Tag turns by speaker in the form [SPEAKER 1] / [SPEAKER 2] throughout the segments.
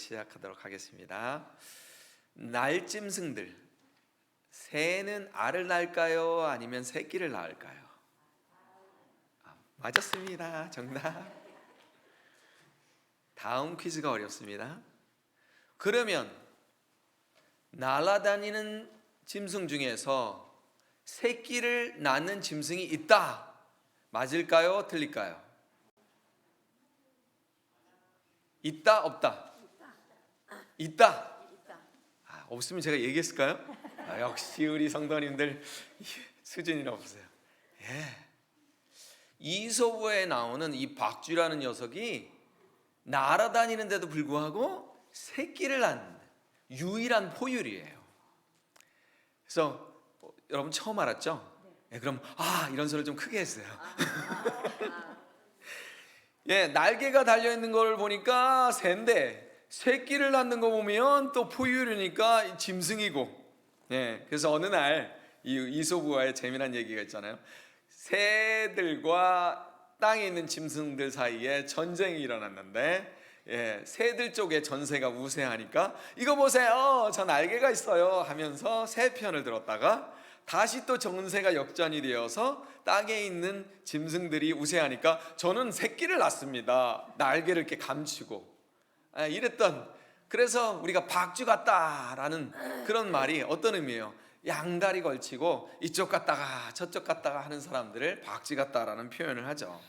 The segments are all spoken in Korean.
[SPEAKER 1] 시작하도록 하겠습니다. 날짐승들, 새는 알을 낳을까요? 아니면 새끼를 낳을까요? 맞았습니다. 정답. 다음 퀴즈가 어렵습니다. 그러면 날아다니는 짐승 중에서 새끼를 낳는 짐승이 있다. 맞을까요? 틀릴까요? 있다, 없다? 있다. 없으면 제가 얘기했을까요? 역시 우리 성도님들 수준이 높으세요. 이솝우에 나오는 이 박쥐라는 녀석이 날아다니는데도 불구하고 새끼를 낳는 유일한 포유류예요. 그래서 여러분 처음 알았죠? 그럼 이런 소리를 좀 크게 했어요. 날개가 달려있는 걸 보니까 새인데 새끼를 낳는 거 보면 또 포유류니까 짐승이고, 그래서 어느 날 이 이솝우와의 재미난 얘기가 있잖아요. 새들과 땅에 있는 짐승들 사이에 전쟁이 일어났는데, 새들 쪽에 전세가 우세하니까 이거 보세요, 저 날개가 있어요 하면서 새 편을 들었다가 다시 또 전세가 역전이 되어서 땅에 있는 짐승들이 우세하니까 저는 새끼를 낳습니다, 날개를 이렇게 감추고 이랬던, 그래서 우리가 박쥐 같다라는 그런 말이 어떤 의미예요? 양다리 걸치고 이쪽 갔다가 저쪽 갔다가 하는 사람들을 박쥐 같다라는 표현을 하죠.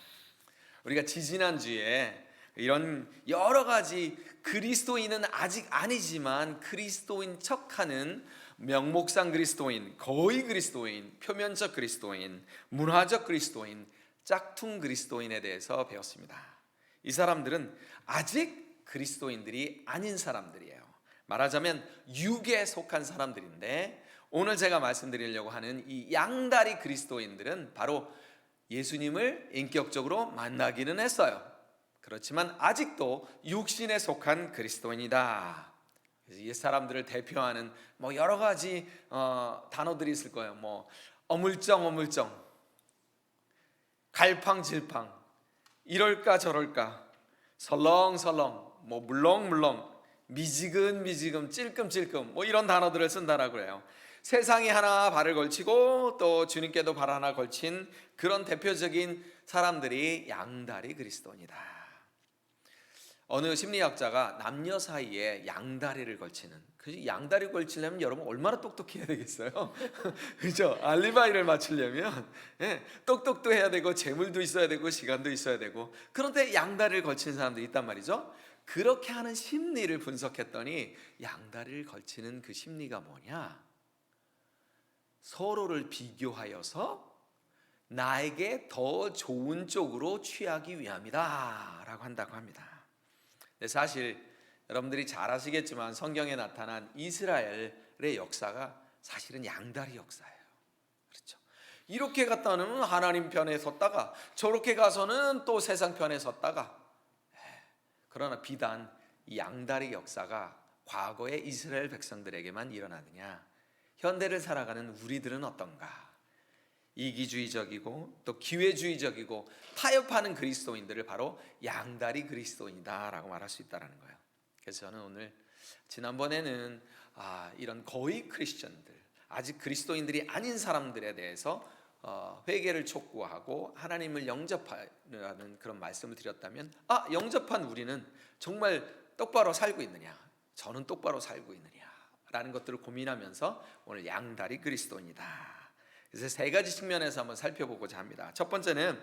[SPEAKER 1] 우리가 지지난주에 이런 여러 가지 그리스도인은 아직 아니지만 그리스도인 척하는 명목상 그리스도인, 거의 그리스도인, 표면적 그리스도인, 문화적 그리스도인, 짝퉁 그리스도인에 대해서 배웠습니다. 이 사람들은 아직 그리스도인들이 아닌 사람들이에요. 말하자면 육에 속한 사람들인데, 오늘 제가 말씀드리려고 하는 이 양다리 그리스도인들은 바로 예수님을 인격적으로 만나기는 했어요. 그렇지만 아직도 육신에 속한 그리스도인이다. 그래서 이 사람들을 대표하는 여러 가지 단어들이 있을 거예요. 어물쩡, 갈팡질팡, 이럴까 저럴까, 설렁설렁, 물렁물렁, 미지근 찔끔찔끔, 이런 단어들을 쓴다라고 해요. 세상에 하나 발을 걸치고 또 주님께도 발 하나 걸친 그런 대표적인 사람들이 양다리 그리스도인이다. 어느 심리학자가 남녀 사이에 양다리를 걸치는, 양다리 걸치려면 여러분 얼마나 똑똑해야 되겠어요? 그렇죠? 알리바이를 맞추려면 똑똑도 해야 되고 재물도 있어야 되고 시간도 있어야 되고, 그런데 양다리를 걸치는 사람들이 있단 말이죠. 그렇게 하는 심리를 분석했더니 양다리를 걸치는 그 심리가 뭐냐? 서로를 비교하여서 나에게 더 좋은 쪽으로 취하기 위함이다 라고 한다고 합니다. 근데 사실 여러분들이 잘 아시겠지만 성경에 나타난 이스라엘의 역사가 사실은 양다리 역사예요. 그렇죠? 이렇게 갔다는 하나님 편에 섰다가 저렇게 가서는 또 세상 편에 섰다가, 그러나 비단 이 양다리 역사가 과거의 이스라엘 백성들에게만 일어나느냐? 현대를 살아가는 우리들은 어떤가? 이기주의적이고 또 기회주의적이고 타협하는 그리스도인들을 바로 양다리 그리스도인이다라고 말할 수 있다는 거예요. 그래서 저는 오늘, 지난번에는 이런 거의 크리스천들, 아직 그리스도인들이 아닌 사람들에 대해서 회개를 촉구하고 하나님을 영접하라는 그런 말씀을 드렸다면, 영접한 우리는 정말 똑바로 살고 있느냐, 저는 똑바로 살고 있느냐 라는 것들을 고민하면서 오늘 양다리 그리스도인이다. 그래서 세 가지 측면에서 한번 살펴보고자 합니다. 첫 번째는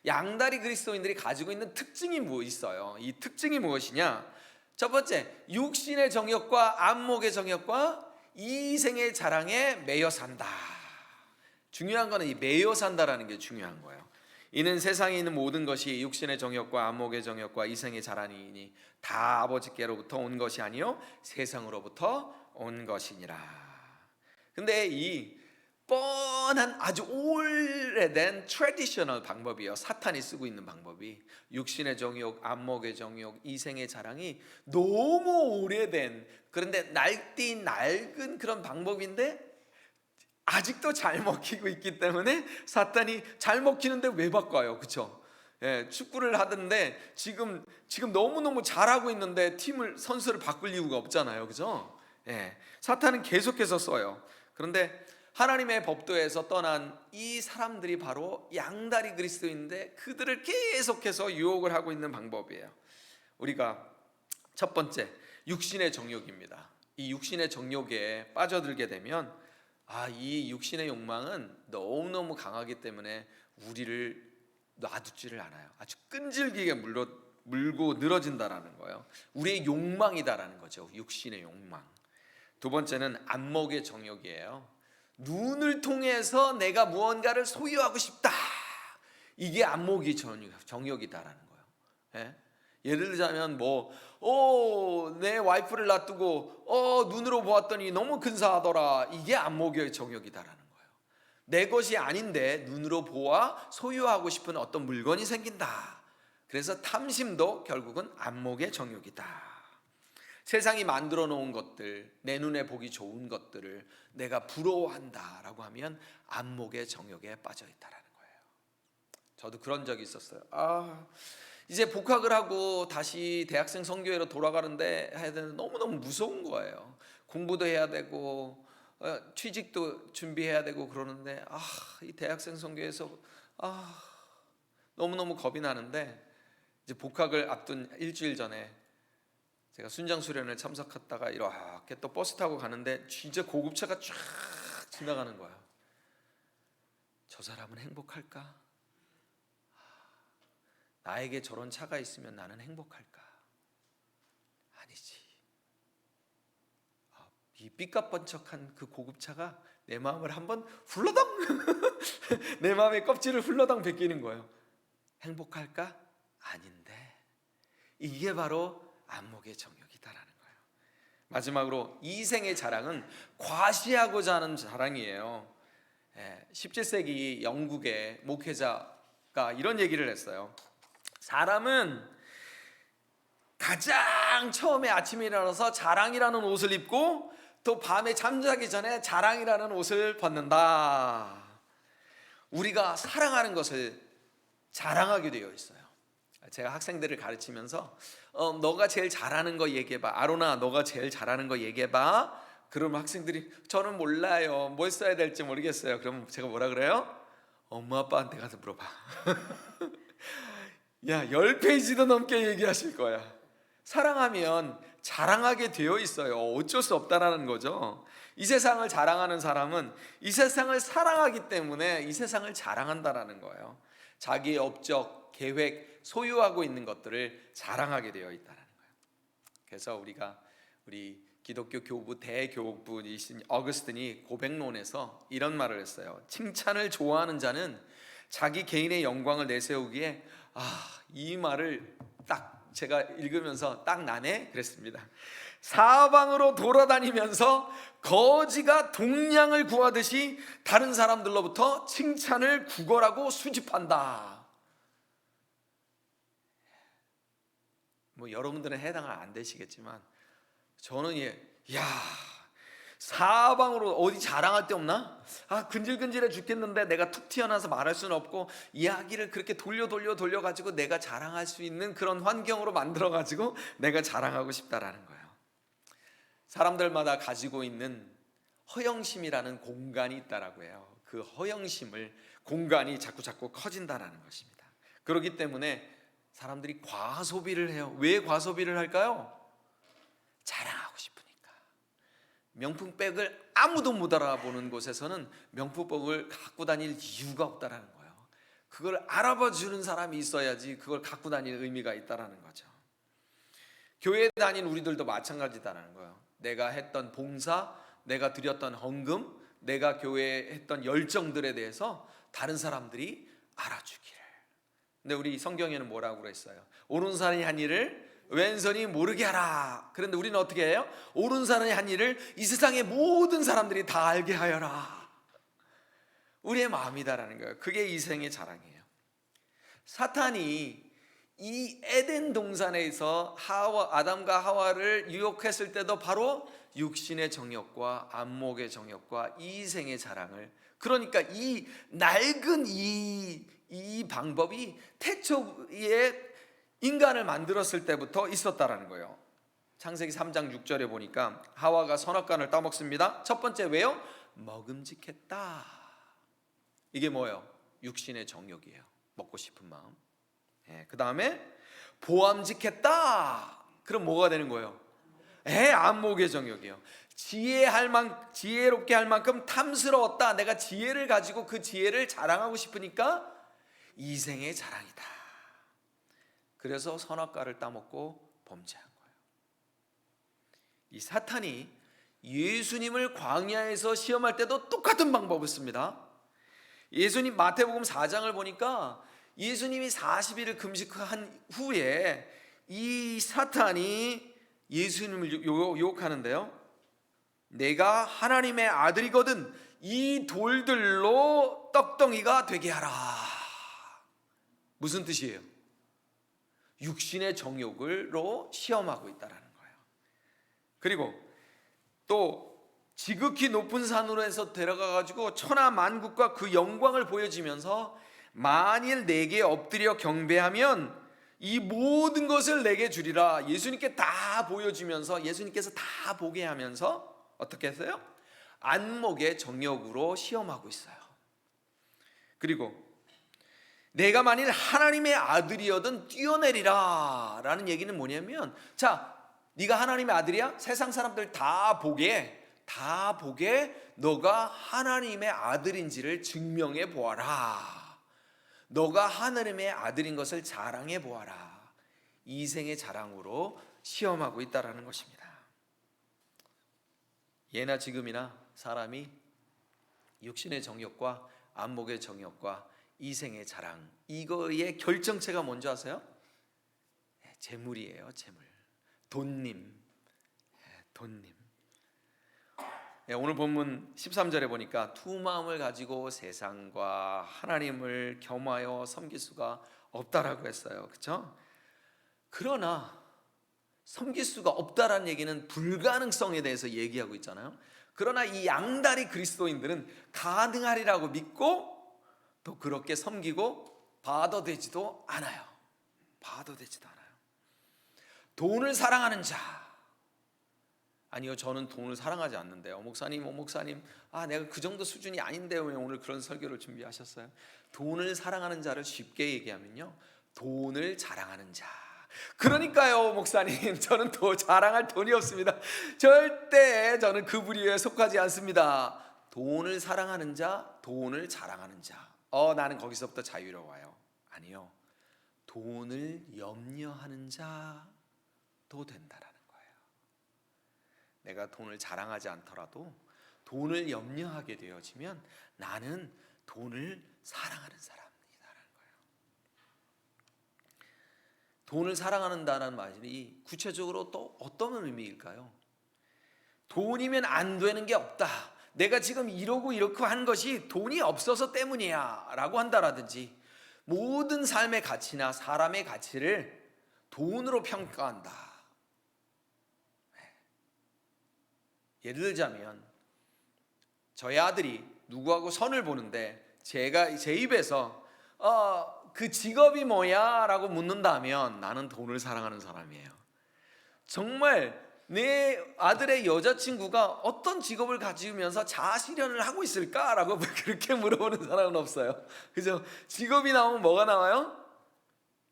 [SPEAKER 1] 양다리 그리스도인들이 가지고 있는 특징이 뭐 있어요. 이 특징이 무엇이냐? 첫 번째, 육신의 정욕과 안목의 정욕과 이생의 자랑에 매여 산다. 중요한 거는 이 매여 산다라는 게 중요한 거예요. 이는 세상에 있는 모든 것이 육신의 정욕과 안목의 정욕과 이생의 자랑이니 다 아버지께로부터 온 것이 아니요 세상으로부터 온 것이니라. 근데 이 뻔한 아주 오래된 트래디셔널 방법이에요. 사탄이 쓰고 있는 방법이, 육신의 정욕, 안목의 정욕, 이생의 자랑이 너무 오래된, 그런데 날띠 낡은 그런 방법인데 아직도 잘 먹히고 있기 때문에 사탄이 잘 먹히는데 왜 바꿔요? 그렇죠? 축구를 하던데 지금 너무너무 잘하고 있는데 선수를 바꿀 이유가 없잖아요. 그죠? 사탄은 계속해서 써요. 그런데 하나님의 법도에서 떠난 이 사람들이 바로 양다리 그리스도인데 그들을 계속해서 유혹을 하고 있는 방법이에요. 우리가 첫 번째, 육신의 정욕입니다. 이 육신의 정욕에 빠져들게 되면 이 육신의 욕망은 너무너무 강하기 때문에 우리를 놔두지를 않아요. 아주 끈질기게 물고 늘어진다라는 거예요. 우리의 욕망이다라는 거죠. 육신의 욕망. 두 번째는 안목의 정욕이에요. 눈을 통해서 내가 무언가를 소유하고 싶다. 이게 안목이 정욕이다라는 거예요. 예를 들자면 내 와이프를 놔두고 눈으로 보았더니 너무 근사하더라. 이게 안목의 정욕이다라는 거예요. 내 것이 아닌데 눈으로 보아 소유하고 싶은 어떤 물건이 생긴다. 그래서 탐심도 결국은 안목의 정욕이다. 세상이 만들어 놓은 것들, 내 눈에 보기 좋은 것들을 내가 부러워한다라고 하면 안목의 정욕에 빠져 있다라는 거예요. 저도 그런 적이 있었어요. 이제 복학을 하고 다시 대학생 선교회로 돌아가는데 해야 되는데 너무너무 무서운 거예요. 공부도 해야 되고 취직도 준비해야 되고 그러는데 이 대학생 선교회에서 너무너무 겁이 나는데 이제 복학을 앞둔 일주일 전에 제가 순장 수련을 참석했다가 이렇게 또 버스 타고 가는데 진짜 고급차가 쫙 지나가는 거예요. 저 사람은 행복할까? 나에게 저런 차가 있으면 나는 행복할까? 아니지. 이 삐까뻔쩍한 그 고급차가 내 마음을 한번 훌러덩 내 마음의 껍질을 훌러덩 벗기는 거예요. 행복할까? 아닌데. 이게 바로 안목의 정욕이다라는 거예요. 마지막으로 이생의 자랑은 과시하고자 하는 자랑이에요. 17세기 영국의 목회자가 이런 얘기를 했어요. 사람은 가장 처음에 아침에 일어나서 자랑이라는 옷을 입고 또 밤에 잠자기 전에 자랑이라는 옷을 벗는다. 우리가 사랑하는 것을 자랑하게 되어 있어요. 제가 학생들을 가르치면서 너가 제일 잘하는 거 얘기해봐. 아로나 너가 제일 잘하는 거 얘기해봐. 그러면 학생들이 저는 몰라요. 뭘 써야 될지 모르겠어요. 그럼 제가 뭐라 그래요? 엄마 아빠한테 가서 물어봐. 야, 10페이지도 넘게 얘기하실 거야. 사랑하면 자랑하게 되어 있어요. 어쩔 수 없다라는 거죠. 이 세상을 자랑하는 사람은 이 세상을 사랑하기 때문에 이 세상을 자랑한다라는 거예요. 자기의 업적, 계획, 소유하고 있는 것들을 자랑하게 되어 있다는 거예요. 그래서 우리 기독교 교부 대교부이신 어거스틴이 고백론에서 이런 말을 했어요. 칭찬을 좋아하는 자는 자기 개인의 영광을 내세우기에 이 말을 딱 제가 읽으면서 딱 나네 그랬습니다. 사방으로 돌아다니면서 거지가 동량을 구하듯이 다른 사람들로부터 칭찬을 구걸하고 수집한다. 여러분들은 해당 안 되시겠지만 저는 사방으로 어디 자랑할 데 없나? 근질근질해 죽겠는데 내가 툭 튀어나와서 말할 수는 없고 이야기를 그렇게 돌려가지고 내가 자랑할 수 있는 그런 환경으로 만들어가지고 내가 자랑하고 싶다라는 거예요. 사람들마다 가지고 있는 허영심이라는 공간이 있다라고 해요. 그 허영심을 공간이 자꾸 커진다라는 것입니다. 그렇기 때문에 사람들이 과소비를 해요. 왜 과소비를 할까요? 자랑하고 싶으니까. 명품백을 아무도 못 알아보는 곳에서는 명품백을 갖고 다닐 이유가 없다라는 거예요. 그걸 알아봐 주는 사람이 있어야지 그걸 갖고 다닐 의미가 있다라는 거죠. 교회에 다닌 우리들도 마찬가지다라는 거예요. 내가 했던 봉사, 내가 드렸던 헌금, 내가 교회에 했던 열정들에 대해서 다른 사람들이 알아주기를. 근데 우리 성경에는 뭐라고 그랬어요? 오른손이 한 일을 왼손이 모르게 하라. 그런데 우리는 어떻게 해요? 오른손이 한 일을 이 세상의 모든 사람들이 다 알게 하여라. 우리의 마음이다라는 거예요. 그게 이생의 자랑이에요. 사탄이 이 에덴 동산에서 아담과 하와를 유혹했을 때도 바로 육신의 정욕과 안목의 정욕과 이생의 자랑을, 그러니까 이 낡은 이 이 방법이 태초에 인간을 만들었을 때부터 있었다라는 거예요. 창세기 3장 6절에 보니까 하와가 선악과를 따먹습니다. 첫 번째 왜요? 먹음직했다. 이게 뭐예요? 육신의 정욕이에요. 먹고 싶은 마음. 그 다음에 보암직했다. 그럼 뭐가 되는 거예요? 안목의 정욕이에요. 지혜롭게 할 만큼 탐스러웠다. 내가 지혜를 가지고 그 지혜를 자랑하고 싶으니까 이생의 자랑이다. 그래서 선악과를 따먹고 범죄한 거예요. 이 사탄이 예수님을 광야에서 시험할 때도 똑같은 방법을 씁니다. 예수님 마태복음 4장을 보니까 예수님이 40일을 금식한 후에 이 사탄이 예수님을 유혹하는데요. 내가 하나님의 아들이거든 이 돌들로 떡덩이가 되게 하라. 무슨 뜻이에요? 육신의 정욕으로 시험하고 있다라는 거예요. 그리고 또 지극히 높은 산으로 해서 데려가 가지고 천하 만국과 그 영광을 보여주면서 만일 내게 엎드려 경배하면 이 모든 것을 내게 주리라. 예수님께 다 보여주면서 예수님께서 다 보게 하면서 어떻게 했어요? 안목의 정욕으로 시험하고 있어요. 그리고 내가 만일 하나님의 아들이어든 뛰어내리라 라는 얘기는 뭐냐면, 자, 네가 하나님의 아들이야? 세상 사람들 다 보게 너가 하나님의 아들인지를 증명해 보아라. 너가 하나님의 아들인 것을 자랑해 보아라. 이생의 자랑으로 시험하고 있다라는 것입니다. 예나 지금이나 사람이 육신의 정욕과 안목의 정욕과 이생의 자랑, 이거의 결정체가 뭔지 아세요? 재물이에요. 재물. 돈님. 오늘 본문 13절에 보니까 두 마음을 가지고 세상과 하나님을 겸하여 섬길 수가 없다라고 했어요. 그렇죠? 그러나 섬길 수가 없다라는 얘기는 불가능성에 대해서 얘기하고 있잖아요. 그러나 이 양다리 그리스도인들은 가능하리라고 믿고 또 그렇게 섬기고 봐도 되지도 않아요. 돈을 사랑하는 자. 아니요, 저는 돈을 사랑하지 않는데요. 목사님, 내가 그 정도 수준이 아닌데 왜 오늘 그런 설교를 준비하셨어요? 돈을 사랑하는 자를 쉽게 얘기하면요, 돈을 자랑하는 자. 그러니까요, 목사님, 저는 더 자랑할 돈이 없습니다. 절대 저는 그 부류에 속하지 않습니다. 돈을 사랑하는 자, 돈을 자랑하는 자. 나는 거기서부터 자유로워요. 아니요, 돈을 염려하는 자도 된다라는 거예요. 내가 돈을 자랑하지 않더라도 돈을 염려하게 되어지면 나는 돈을 사랑하는 사람이다라는 거예요. 돈을 사랑한다는 말이 구체적으로 또 어떤 의미일까요? 돈이면 안 되는 게 없다. 내가 지금 이러고 이렇게 한 것이 돈이 없어서 때문이야 라고 한다라든지, 모든 삶의 가치나 사람의 가치를 돈으로 평가한다. 예를 들자면 저희 아들이 누구하고 선을 보는데 제 입에서 그 직업이 뭐야? 라고 묻는다면 나는 돈을 사랑하는 사람이에요. 정말 내 아들의 여자친구가 어떤 직업을 가지면서 자아실현을 하고 있을까라고 그렇게 물어보는 사람은 없어요. 그죠? 직업이 나오면 뭐가 나와요?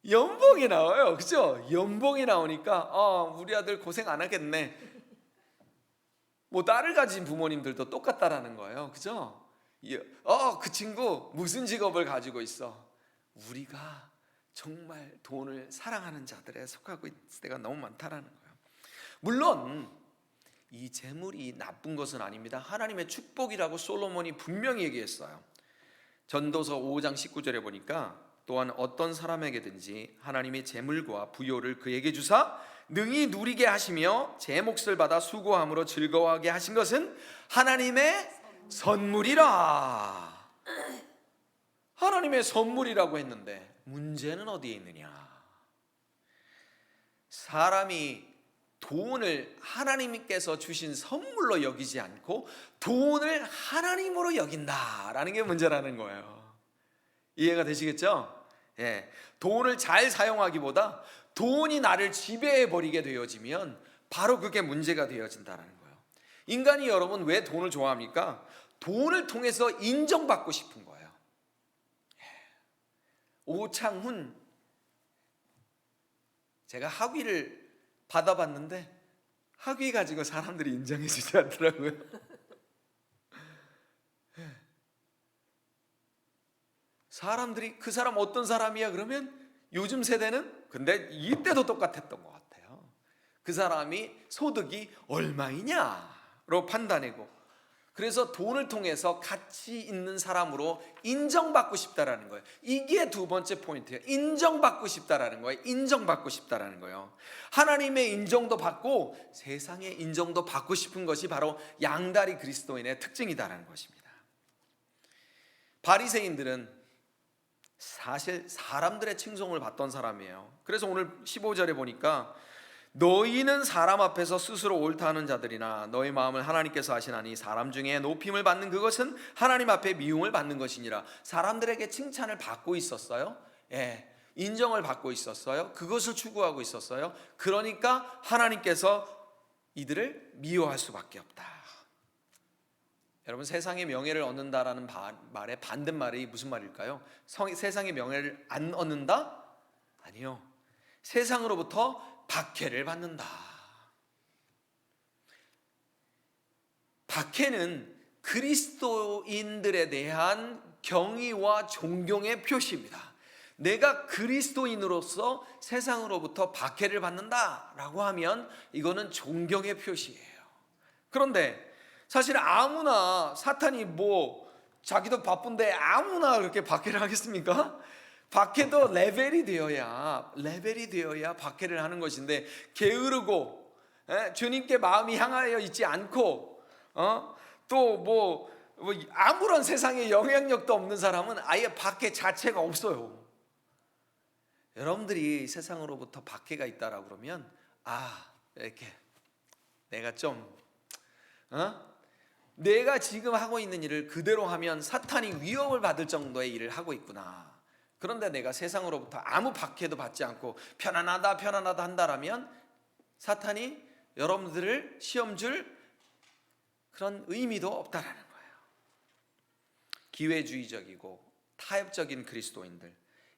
[SPEAKER 1] 연봉이 나와요. 그죠? 연봉이 나오니까 우리 아들 고생 안 하겠네. 뭐 딸을 가진 부모님들도 똑같다라는 거예요. 그죠? 그 친구 무슨 직업을 가지고 있어? 우리가 정말 돈을 사랑하는 자들에 속하고 있을 때가 너무 많다라는 거예요. 물론 이 재물이 나쁜 것은 아닙니다. 하나님의 축복이라고 솔로몬이 분명히 얘기했어요. 전도서 5장 19절에 보니까 또한 어떤 사람에게든지 하나님의 재물과 부요를 그에게 주사 능히 누리게 하시며 제 몫을 받아 수고함으로 즐거워하게 하신 것은 하나님의 선물이라. 하나님의 선물이라고 했는데 문제는 어디에 있느냐? 사람이 돈을 하나님께서 주신 선물로 여기지 않고 돈을 하나님으로 여긴다라는 게 문제라는 거예요. 이해가 되시겠죠? 예. 돈을 잘 사용하기보다 돈이 나를 지배해 버리게 되어지면 바로 그게 문제가 되어진다는 거예요. 인간이 여러분 왜 돈을 좋아합니까? 돈을 통해서 인정받고 싶은 거예요. 오창훈, 제가 학위를 받아봤는데 학위 가지고 사람들이 인정해 주지 않더라고요. 사람들이 그 사람 어떤 사람이야 그러면 요즘 세대는 근데 이때도 똑같았던 것 같아요. 그 사람이 소득이 얼마이냐로 판단하고, 그래서 돈을 통해서 가치 있는 사람으로 인정받고 싶다라는 거예요. 이게 두 번째 포인트예요. 인정받고 싶다라는 거예요. 인정받고 싶다라는 거예요. 하나님의 인정도 받고 세상의 인정도 받고 싶은 것이 바로 양다리 그리스도인의 특징이다라는 것입니다. 바리새인들은 사실 사람들의 칭송을 받던 사람이에요. 그래서 오늘 15절에 보니까 너희는 사람 앞에서 스스로 옳다 하는 자들이나 너희 마음을 하나님께서 아시나니 사람 중에 높임을 받는 그것은 하나님 앞에 미움을 받는 것이니라. 사람들에게 칭찬을 받고 있었어요. 예, 인정을 받고 있었어요. 그것을 추구하고 있었어요. 그러니까 하나님께서 이들을 미워할 수밖에 없다. 여러분, 세상의 명예를 얻는다라는 말의 반대말이 무슨 말일까요? 세상의 명예를 안 얻는다? 아니요, 세상으로부터 박해를 받는다. 박해는 그리스도인들에 대한 경의와 존경의 표시입니다. 내가 그리스도인으로서 세상으로부터 박해를 받는다라고 하면 이거는 존경의 표시예요. 그런데 사실 아무나, 사탄이 자기도 바쁜데 아무나 그렇게 박해를 하겠습니까? 박해도 레벨이 되어야 박해를 하는 것인데, 게으르고 주님께 마음이 향하여 있지 않고 또 아무런 세상에 영향력도 없는 사람은 아예 박해 자체가 없어요. 여러분들이 세상으로부터 박해가 있다라고 그러면 이렇게 내가 좀 내가 지금 하고 있는 일을 그대로 하면 사탄이 위협을 받을 정도의 일을 하고 있구나. 그런데 내가 세상으로부터 아무 박해도 받지 않고 편안하다 한다라면 사탄이 여러분들을 시험 줄 그런 의미도 없다라는 거예요. 기회주의적이고 타협적인 그리스도인들,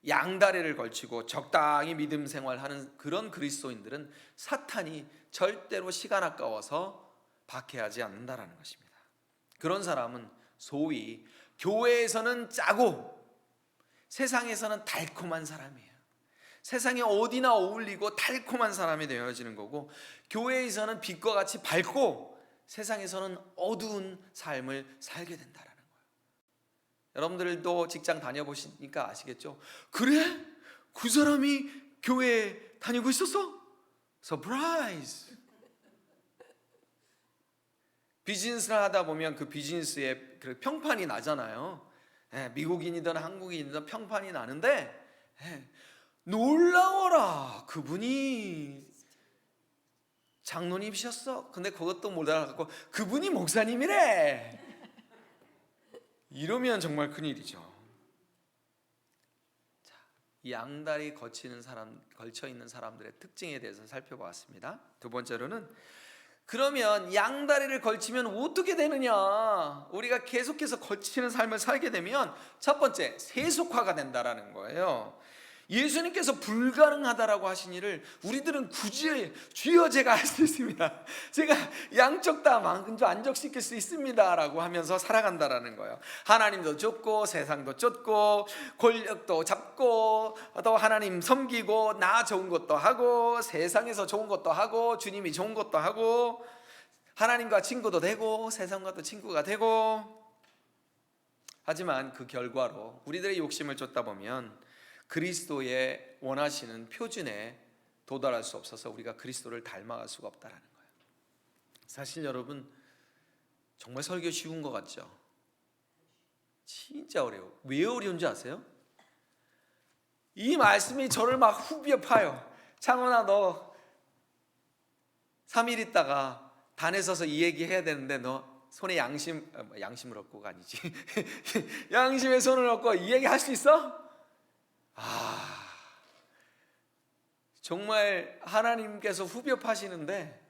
[SPEAKER 1] 양다리를 걸치고 적당히 믿음 생활하는 그런 그리스도인들은 사탄이 절대로 시간 아까워서 박해하지 않는다라는 것입니다. 그런 사람은 소위 교회에서는 짜고 세상에서는 달콤한 사람이에요. 세상에 어디나 어울리고 달콤한 사람이 되어지는 거고, 교회에서는 빛과 같이 밝고 세상에서는 어두운 삶을 살게 된다라는 거예요. 여러분들도 직장 다녀보시니까 아시겠죠? 그래? 그 사람이 교회 다니고 있었어? 서프라이즈! 비즈니스를 하다 보면 그 비즈니스에 그 평판이 나잖아요. 미국인이든 한국인이든 평판이 나는데 놀라워라, 그분이 장로님이셨어. 근데 그것도 못 알아듣고 그분이 목사님이래. 이러면 정말 큰일이죠. 자, 이 양다리 걸쳐 있는 사람들의 특징에 대해서 살펴보았습니다. 두 번째로는 그러면 양다리를 걸치면 어떻게 되느냐? 우리가 계속해서 걸치는 삶을 살게 되면 첫 번째, 세속화가 된다라는 거예요. 예수님께서 불가능하다라고 하신 일을 우리들은 굳이 주여 제가 할 수 있습니다, 제가 양쪽 다 만족시킬 수 있습니다 라고 하면서 살아간다라는 거예요. 하나님도 쫓고 세상도 쫓고 권력도 잡고 또 하나님 섬기고 나 좋은 것도 하고 세상에서 좋은 것도 하고 주님이 좋은 것도 하고 하나님과 친구도 되고 세상과도 친구가 되고, 하지만 그 결과로 우리들의 욕심을 쫓다 보면 그리스도의 원하시는 표준에 도달할 수 없어서 우리가 그리스도를 닮아갈 수가 없다라는 거예요. 사실 여러분, 정말 설교 쉬운 것 같죠? 진짜 어려워. 왜 어려운지 아세요? 이 말씀이 저를 막 후벼 파요. 창원아, 너 3일 있다가 단에 서서 이 얘기 해야 되는데 너 손에 양심을 얻고가 아니지 양심에 손을 얻고 이 얘기 할 수 있어? 정말 하나님께서 후벼파시는데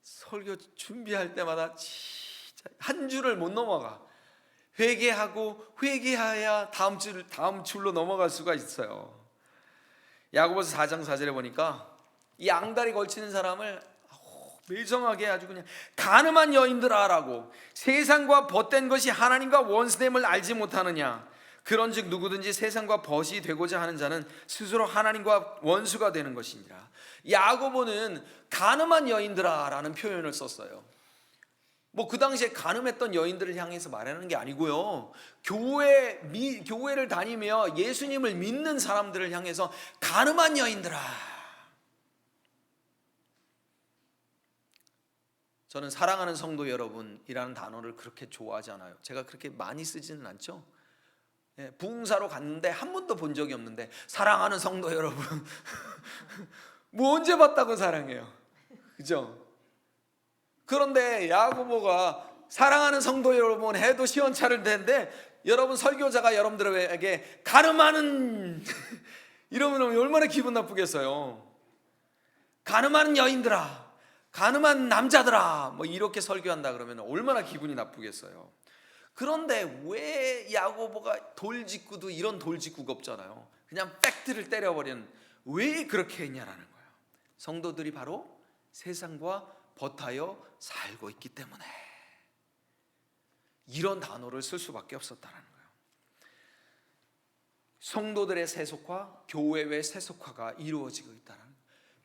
[SPEAKER 1] 설교 준비할 때마다 진짜 한 줄을 못 넘어가. 회개하고 회개해야 다음 줄로 넘어갈 수가 있어요. 야고보서 4장 4절에 보니까 이 양다리 걸치는 사람을 매정하게 아주 그냥 가늠한 여인들아라고, 세상과 벗된 것이 하나님과 원수됨을 알지 못하느냐. 그런즉 누구든지 세상과 벗이 되고자 하는 자는 스스로 하나님과 원수가 되는 것이니라. 야고보는 가늠한 여인들아라는 표현을 썼어요. 뭐 그 당시에 가늠했던 여인들을 향해서 말하는 게 아니고요, 교회를 다니며 예수님을 믿는 사람들을 향해서 가늠한 여인들아. 저는 사랑하는 성도 여러분이라는 단어를 그렇게 좋아하지 않아요. 제가 그렇게 많이 쓰지는 않죠. 부흥사로 갔는데 한 번도 본 적이 없는데 사랑하는 성도 여러분 뭐 언제 봤다고 사랑해요, 그죠? 그런데 야고보가 사랑하는 성도 여러분 해도 시원찮을 텐데, 여러분 설교자가 여러분들에게 가늠하는 이러면 얼마나 기분 나쁘겠어요. 가늠하는 여인들아, 가늠한 남자들아, 뭐 이렇게 설교한다 그러면 얼마나 기분이 나쁘겠어요. 그런데 왜 야고보가 돌직구도 이런 돌직구가 없잖아요. 그냥 팩트를 때려버리는, 왜 그렇게 했냐라는 거예요. 성도들이 바로 세상과 벗하여 살고 있기 때문에 이런 단어를 쓸 수밖에 없었다는 거예요. 성도들의 세속화, 교회의 세속화가 이루어지고 있다는 거예요.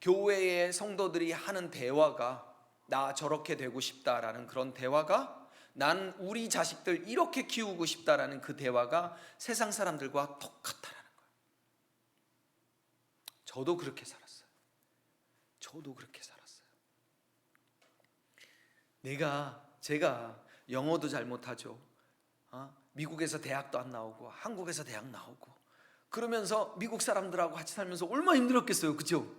[SPEAKER 1] 교회의 성도들이 하는 대화가 나 저렇게 되고 싶다라는 그런 대화가, 난 우리 자식들 이렇게 키우고 싶다라는 그 대화가 세상 사람들과 똑같다라는 거예요. 저도 그렇게 살았어요. 제가 영어도 잘 못하죠. 미국에서 대학도 안 나오고 한국에서 대학 나오고 그러면서 미국 사람들하고 같이 살면서 얼마나 힘들었겠어요, 그죠?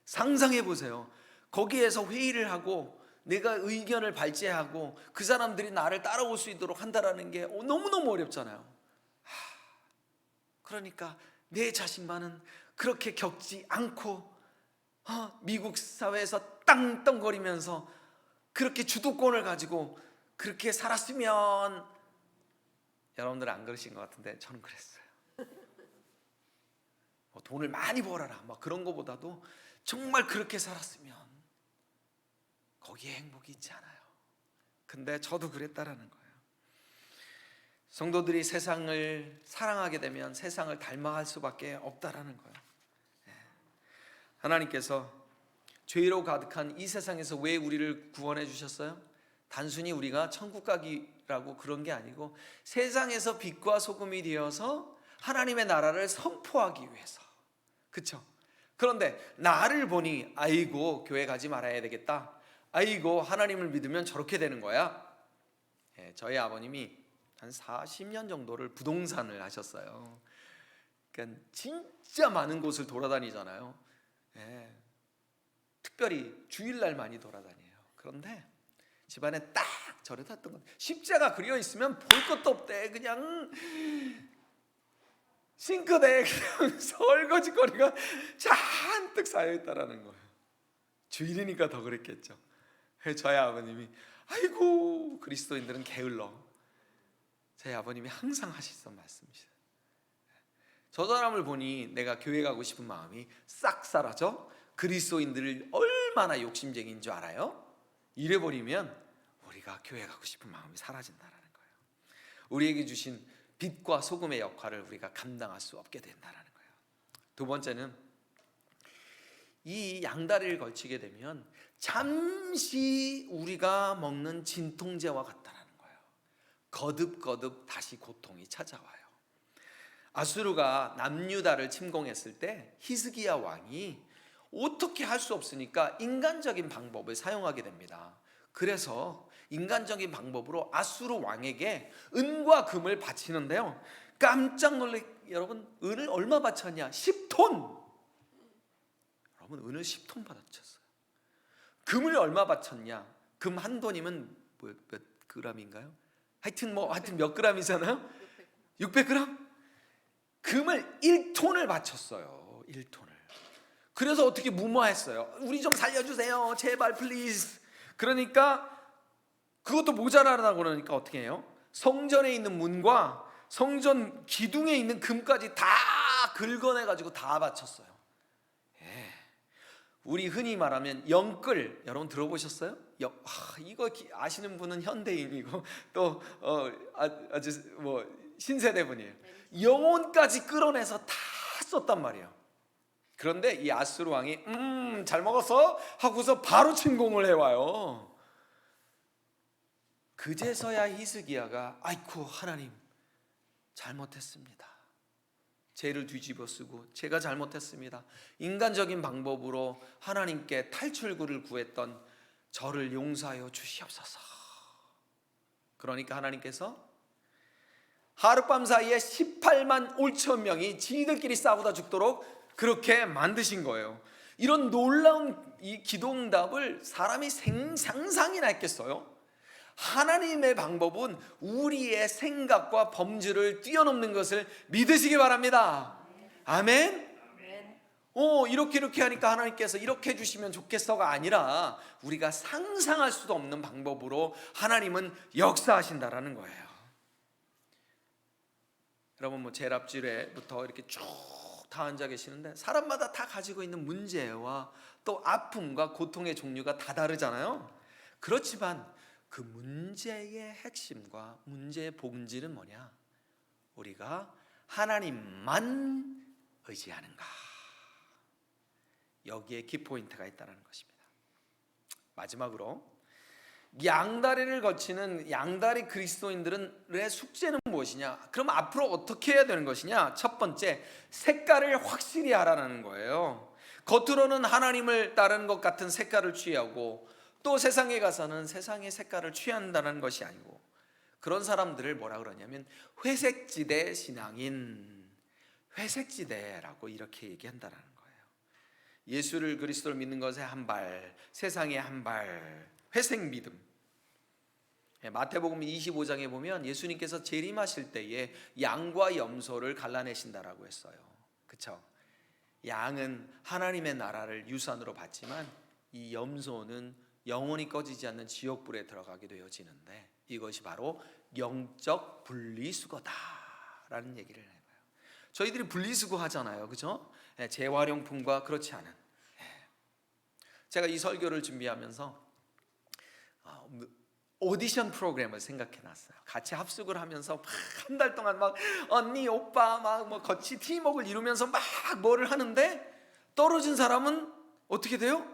[SPEAKER 1] 상상해 보세요. 거기에서 회의를 하고 내가 의견을 발제하고 그 사람들이 나를 따라올 수 있도록 한다라는 게 너무너무 어렵잖아요. 그러니까 내 자신만은 그렇게 겪지 않고 미국 사회에서 땅땅거리면서 그렇게 주도권을 가지고 그렇게 살았으면, 여러분들은 안 그러신 것 같은데 저는 그랬어요. 돈을 많이 벌어라 막 그런 거보다도 정말 그렇게 살았으면 거기에 행복이 있지 않아요. 근데 저도 그랬다라는 거예요. 성도들이 세상을 사랑하게 되면 세상을 닮아갈 수밖에 없다라는 거예요. 하나님께서 죄로 가득한 이 세상에서 왜 우리를 구원해 주셨어요? 단순히 우리가 천국 가기라고 그런 게 아니고 세상에서 빛과 소금이 되어서 하나님의 나라를 선포하기 위해서. 그렇죠? 그런데 나를 보니 아이고 교회 가지 말아야 되겠다, 아이고 하나님을 믿으면 저렇게 되는 거야. 저희 아버님이 한 40년 정도를 부동산을 하셨어요. 그러니까 진짜 많은 곳을 돌아다니잖아요. 특별히 주일날 많이 돌아다녀요. 그런데 집안에 딱 절에다 했던 건 십자가 그려 있으면 볼 것도 없대. 그냥 싱크대에 그냥 설거지거리가 잔뜩 쌓여있다라는 거예요. 주일이니까 더 그랬겠죠. 저희 아버님이 아이고 그리스도인들은 게을러. 저희 아버님이 항상 하시던 말씀이시죠. 저 사람을 보니 내가 교회 가고 싶은 마음이 싹 사라져. 그리스도인들을 얼마나 욕심쟁이인 줄 알아요? 이래버리면 우리가 교회 가고 싶은 마음이 사라진다는 거예요. 우리에게 주신 빛과 소금의 역할을 우리가 감당할 수 없게 된다는 거예요. 두 번째는 이 양다리를 걸치게 되면 잠시 우리가 먹는 진통제와 같다는 거예요. 거듭거듭 다시 고통이 찾아와요. 아수르가 남유다를 침공했을 때 히스기야 왕이 어떻게 할 수 없으니까 인간적인 방법을 사용하게 됩니다. 그래서 인간적인 방법으로 아수르 왕에게 은과 금을 바치는데요, 깜짝 놀래. 여러분 은을 얼마 바쳤냐? 10톤. 여러분 은을 10톤 바쳤어요. 금을 얼마 바쳤냐? 금 한 돈이면 g인가요? 하여튼 몇 g이잖아요. 600g? 금을 1톤을 바쳤어요. 1톤을. 그래서 어떻게 무마했어요. 우리 좀 살려주세요. 제발 플리즈. 그러니까 그것도 모자라다고 그러니까 어떻게 해요? 성전에 있는 문과 성전 기둥에 있는 금까지 다 긁어내가지고 다 바쳤어요. 예. 우리 흔히 말하면 영끌, 여러분 들어보셨어요? 이거 아시는 분은 현대인이고 또 아주 신세대 분이에요. 영혼까지 끌어내서 다 썼단 말이에요. 그런데 이 아수르 왕이 잘 먹었어? 하고서 바로 침공을 해와요. 그제서야 히스기야가 아이쿠 하나님 잘못했습니다. 죄를 뒤집어 쓰고 제가 잘못했습니다. 인간적인 방법으로 하나님께 탈출구를 구했던 저를 용서하여 주시옵소서. 그러니까 하나님께서 하룻밤 사이에 18만 5천 명이 지들끼리 싸우다 죽도록 그렇게 만드신 거예요. 이런 놀라운 이 기도응답을 사람이 상상이나 했겠어요? 하나님의 방법은 우리의 생각과 범주를 뛰어넘는 것을 믿으시기 바랍니다. 아멘. 이렇게 하니까 하나님께서 이렇게 해주시면 좋겠어가 아니라 우리가 상상할 수도 없는 방법으로 하나님은 역사하신다라는 거예요. 여러분 제랍주일에부터 이렇게 쭉 다 앉아 계시는데 사람마다 다 가지고 있는 문제와 또 아픔과 고통의 종류가 다 다르잖아요. 그렇지만 그 문제의 핵심과 문제의 본질은 뭐냐? 우리가 하나님만 의지하는가? 여기에 키포인트가 있다는 것입니다. 마지막으로 양다리를 거치는 양다리 그리스도인들의 숙제는 무엇이냐? 그럼 앞으로 어떻게 해야 되는 것이냐? 첫 번째, 색깔을 확실히 하라는 거예요. 겉으로는 하나님을 따르는 것 같은 색깔을 취하고 또 세상에 가서는 세상의 색깔을 취한다는 것이 아니고 그런 사람들을 뭐라 그러냐면 회색지대 신앙인, 회색지대라고 이렇게 얘기한다는 거예요. 예수를 그리스도를 믿는 것에 한 발, 세상에 한 발, 회색 믿음. 마태복음 25장에 보면 예수님께서 재림하실 때에 양과 염소를 갈라내신다라고 했어요. 그렇죠? 양은 하나님의 나라를 유산으로 받지만 이 염소는 영원히 꺼지지 않는 지옥불에 들어가게 되어지는데 이것이 바로 영적 분리수거다라는 얘기를 해봐요. 저희들이 분리수거 하잖아요, 그렇죠? 재활용품과 그렇지 않은. 제가 이 설교를 준비하면서 오디션 프로그램을 생각해놨어요. 같이 합숙을 하면서 한 달 동안 막 언니, 오빠 막 같이 팀워크를 이루면서 막 뭐를 하는데 떨어진 사람은 어떻게 돼요?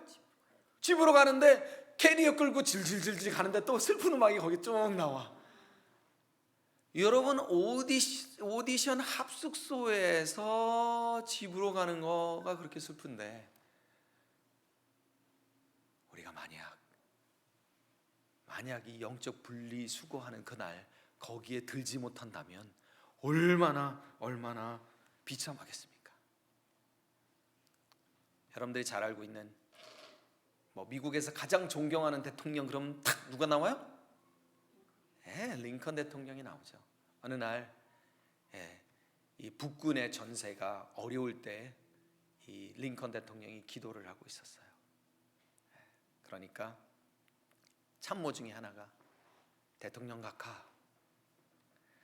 [SPEAKER 1] 집으로 가는데 캐리어 끌고 질질질질 가는데 또 슬픈 음악이 거기 쭉 나와. 여러분 오디션 합숙소에서 집으로 가는 거가 그렇게 슬픈데 우리가 만약 이 영적 분리수거하는 그날 거기에 들지 못한다면 얼마나 비참하겠습니까? 여러분들이 잘 알고 있는 미국에서 가장 존경하는 대통령 그럼 딱 누가 나와요? 링컨 대통령이 나오죠. 어느 날 이 북군의 전세가 어려울 때 이 링컨 대통령이 기도를 하고 있었어요. 그러니까 참모 중에 하나가 대통령 각하,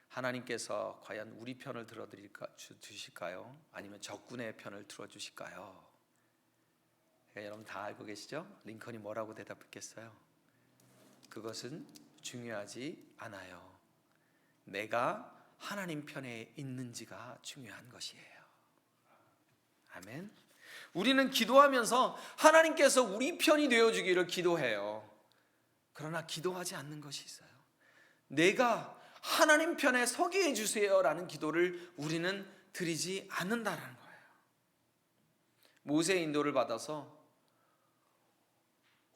[SPEAKER 1] 하나님께서 과연 우리 편을 들어주실까요? 아니면 적군의 편을 들어주실까요? 여러분 다 알고 계시죠? 링컨이 뭐라고 대답했겠어요? 그것은 중요하지 않아요. 내가 하나님 편에 있는지가 중요한 것이에요. 아멘. 우리는 기도하면서 하나님께서 우리 편이 되어주기를 기도해요. 그러나 기도하지 않는 것이 있어요. 내가 하나님 편에 서게 해주세요라는 기도를 우리는 드리지 않는다라는 거예요. 모세의 인도를 받아서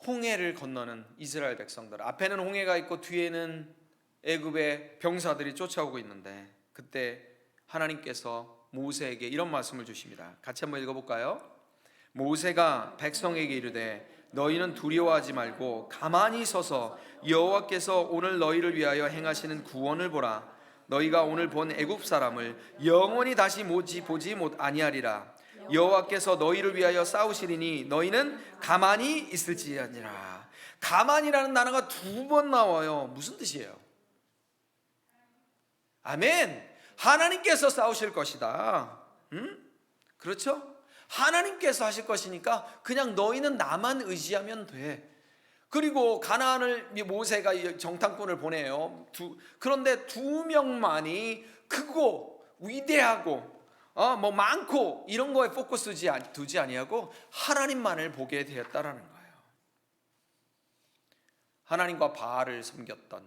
[SPEAKER 1] 홍해를 건너는 이스라엘 백성들, 앞에는 홍해가 있고 뒤에는 애굽의 병사들이 쫓아오고 있는데 그때 하나님께서 모세에게 이런 말씀을 주십니다. 같이 한번 읽어볼까요? 모세가 백성에게 이르되 너희는 두려워하지 말고 가만히 서서 여호와께서 오늘 너희를 위하여 행하시는 구원을 보라. 너희가 오늘 본 애굽 사람을 영원히 다시 보지 못 아니하리라. 여호와께서 너희를 위하여 싸우시리니 너희는 가만히 있을지니라. 가만히라는 단어가 2번 나와요. 무슨 뜻이에요? 아멘. 하나님께서 싸우실 것이다. 그렇죠? 하나님께서 하실 것이니까 그냥 너희는 나만 의지하면 돼. 그리고 가나안을 모세가 정탐꾼을 보내요. 그런데 2명만이 크고 위대하고 뭐 많고 이런 거에 포커스 두지 아니하고 하나님만을 보게 되었다라는 거예요. 하나님과 바알을 섬겼던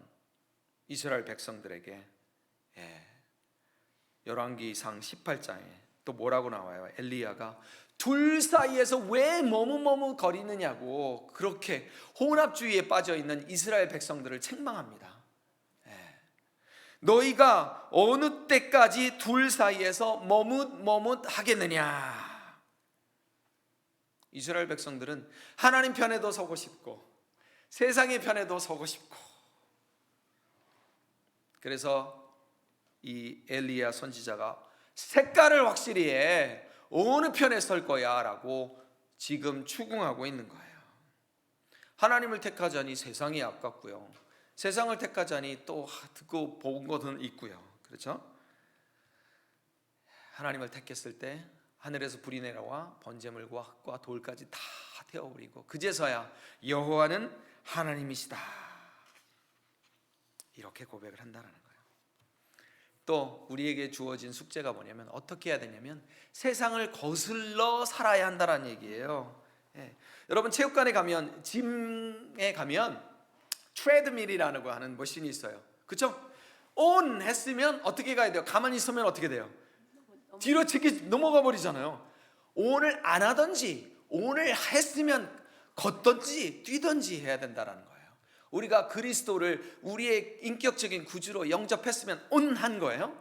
[SPEAKER 1] 이스라엘 백성들에게 열왕기상 18장에 또 뭐라고 나와요? 엘리야가 둘 사이에서 왜 머뭇머뭇거리느냐고 그렇게 혼합주의에 빠져있는 이스라엘 백성들을 책망합니다. 너희가 어느 때까지 둘 사이에서 머뭇머뭇하겠느냐. 이스라엘 백성들은 하나님 편에도 서고 싶고 세상의 편에도 서고 싶고, 그래서 이 엘리야 선지자가 색깔을 확실히 해. 어느 편에 설 거야 라고 지금 추궁하고 있는 거예요. 하나님을 택하자니 세상이 아깝고요, 세상을 택하자니 또 듣고 본 것은 있고요. 그렇죠? 하나님을 택했을 때 하늘에서 불이 내려와 번제물과 돌까지 다 태워버리고 그제서야 여호와는 하나님이시다 이렇게 고백을 한다는 거예요. 또 우리에게 주어진 숙제가 뭐냐면 어떻게 해야 되냐면 세상을 거슬러 살아야 한다는 얘기예요. 여러분 체육관에 가면 짐에 가면 트레드밀이라는 거 하는 머신이 있어요. 그렇죠? 온 했으면 어떻게 가야 돼요? 가만히 있으면 어떻게 돼요? 뒤로 넘어가 버리잖아요. 온을 안 하든지 온을 했으면 걷든지 뛰든지 해야 된다는 거예요. 우리가 그리스도를 우리의 인격적인 구주로 영접했으면 온한 거예요.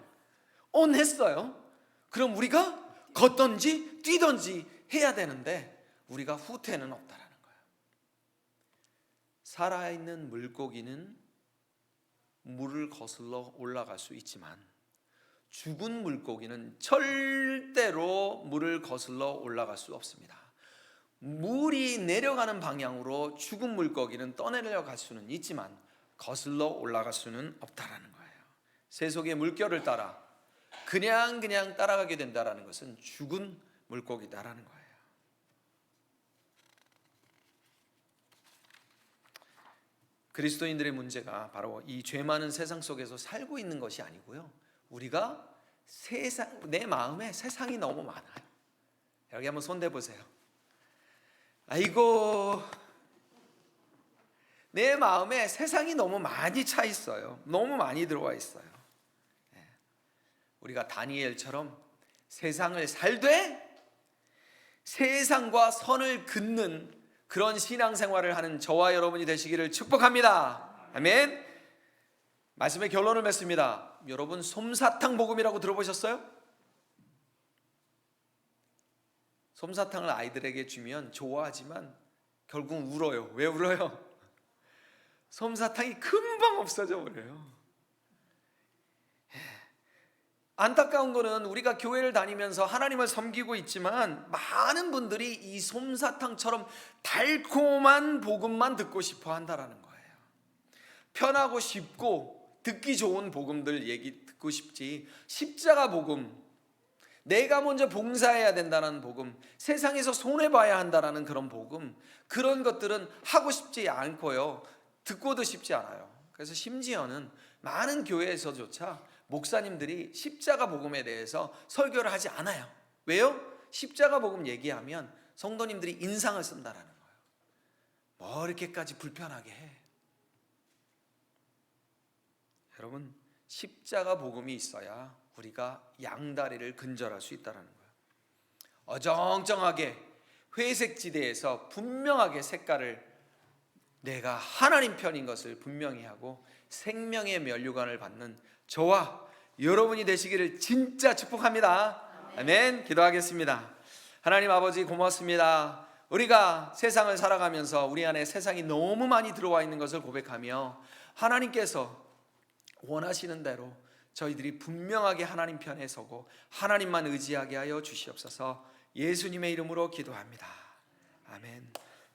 [SPEAKER 1] 온했어요. 그럼 우리가 걷든지 뛰든지 해야 되는데 우리가 후퇴는 없다라는 거예요. 살아있는 물고기는 물을 거슬러 올라갈 수 있지만 죽은 물고기는 절대로 물을 거슬러 올라갈 수 없습니다. 물이 내려가는 방향으로 죽은 물고기는 떠내려갈 수는 있지만 거슬러 올라갈 수는 없다라는 거예요. 세속의 물결을 따라 그냥 따라가게 된다라는 것은 죽은 물고기다라는 거예요. 그리스도인들의 문제가 바로 이 죄 많은 세상 속에서 살고 있는 것이 아니고요, 우리가 내 마음에 세상이 너무 많아요. 여기 한번 손 대보세요. 아이고, 내 마음에 세상이 너무 많이 차 있어요. 너무 많이 들어와 있어요. 우리가 다니엘처럼 세상을 살되 세상과 선을 긋는 그런 신앙생활을 하는 저와 여러분이 되시기를 축복합니다. 아멘. 말씀의 결론을 맺습니다. 여러분 솜사탕 복음이라고 들어보셨어요? 솜사탕을 아이들에게 주면 좋아하지만 결국 울어요. 왜 울어요? 솜사탕이 금방 없어져 버려요. 안타까운 거는 우리가 교회를 다니면서 하나님을 섬기고 있지만 많은 분들이 이 솜사탕처럼 달콤한 복음만 듣고 싶어 한다라는 거예요. 편하고 쉽고 듣기 좋은 복음들 얘기 듣고 싶지, 십자가 복음, 내가 먼저 봉사해야 된다는 복음, 세상에서 손해봐야 한다는 그런 복음, 그런 것들은 하고 싶지 않고요, 듣고도 싶지 않아요. 그래서 심지어는 많은 교회에서조차 목사님들이 십자가 복음에 대해서 설교를 하지 않아요. 왜요? 십자가 복음 얘기하면 성도님들이 인상을 쓴다라는 거예요. 뭐 이렇게까지 불편하게 해. 여러분, 십자가 복음이 있어야 우리가 양다리를 근절할 수 있다는 거예요. 어정쩡하게 회색 지대에서 분명하게 색깔을 내가 하나님 편인 것을 분명히 하고 생명의 면류관을 받는 저와 여러분이 되시기를 진짜 축복합니다. 아멘. 기도하겠습니다. 하나님 아버지 고맙습니다. 우리가 세상을 살아가면서 우리 안에 세상이 너무 많이 들어와 있는 것을 고백하며 하나님께서 원하시는 대로 저희들이 분명하게 하나님 편에 서고 하나님만 의지하게 하여 주시옵소서. 예수님의 이름으로 기도합니다. 아멘.